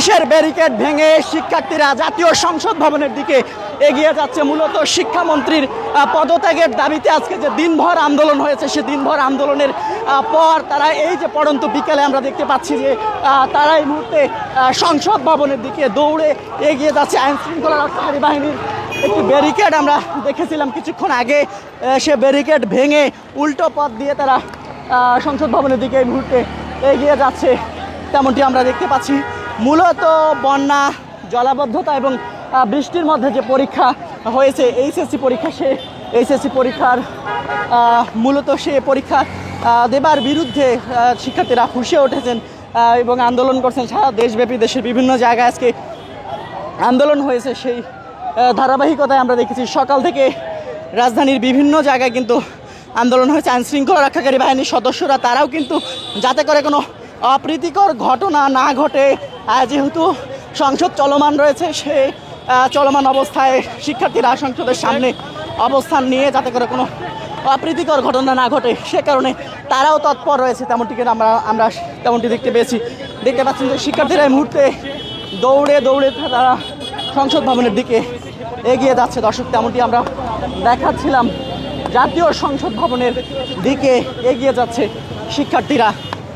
পুলিশের ব্যারিকেড ভেঙে শিক্ষার্থীরা জাতীয় সংসদ ভবনের দিকে এগিয়ে যাচ্ছে। মূলত শিক্ষামন্ত্রীর পদত্যাগের দাবিতে আজকে যে দিনভর আন্দোলন হয়েছে, সে দিনভর আন্দোলনের পর তারা এই যে পড়ন্ত বিকালে আমরা দেখতে পাচ্ছি যে তারা এই মুহূর্তে সংসদ ভবনের দিকে দৌড়ে এগিয়ে যাচ্ছে। আইন শৃঙ্খলা রক্ষাকারী বাহিনীর একটি ব্যারিকেড আমরা দেখেছিলাম কিছুক্ষণ আগে, সে ব্যারিকেড ভেঙে উল্টো পথ দিয়ে তারা সংসদ ভবনের দিকে এই মুহূর্তে এগিয়ে যাচ্ছে, তেমনটি আমরা দেখতে পাচ্ছি। মূলত বন্যা, জলাবদ্ধতা এবং বৃষ্টির মধ্যে যে পরীক্ষা হয়েছে এইচএসসি পরীক্ষা, সে এইচএসসি পরীক্ষার মূলত সে পরীক্ষা দেবার বিরুদ্ধে শিক্ষার্থীরা ফুঁসে উঠেছেন এবং আন্দোলন করছেন। সারা দেশব্যাপী দেশের বিভিন্ন জায়গায় আজকে আন্দোলন হয়েছে। সেই ধারাবাহিকতায় আমরা দেখেছি সকাল থেকে রাজধানীর বিভিন্ন জায়গায় কিন্তু আন্দোলন হয়েছে। আইন শৃঙ্খলা রক্ষাকারী বাহিনীর সদস্যরা তারাও কিন্তু যাতে করে কোনো অপ্রীতিকর ঘটনা না ঘটে, যেহেতু সংসদ চলমান রয়েছে, সে চলমান অবস্থায় শিক্ষার্থীরা সংসদের সামনে অবস্থান নিয়ে যাতে করে কোনো অপ্রীতিকর ঘটনা না ঘটে, সে কারণে তারাও তৎপর রয়েছে। তেমনটি কিন্তু আমরা তেমনটি দেখতে পাচ্ছি যে শিক্ষার্থীরা এই মুহূর্তে দৌড়ে দৌড়ে তারা সংসদ ভবনের দিকে এগিয়ে যাচ্ছে। দর্শক, তেমনটি আমরা দেখাচ্ছিলাম, জাতীয় সংসদ ভবনের দিকে এগিয়ে যাচ্ছে শিক্ষার্থীরা।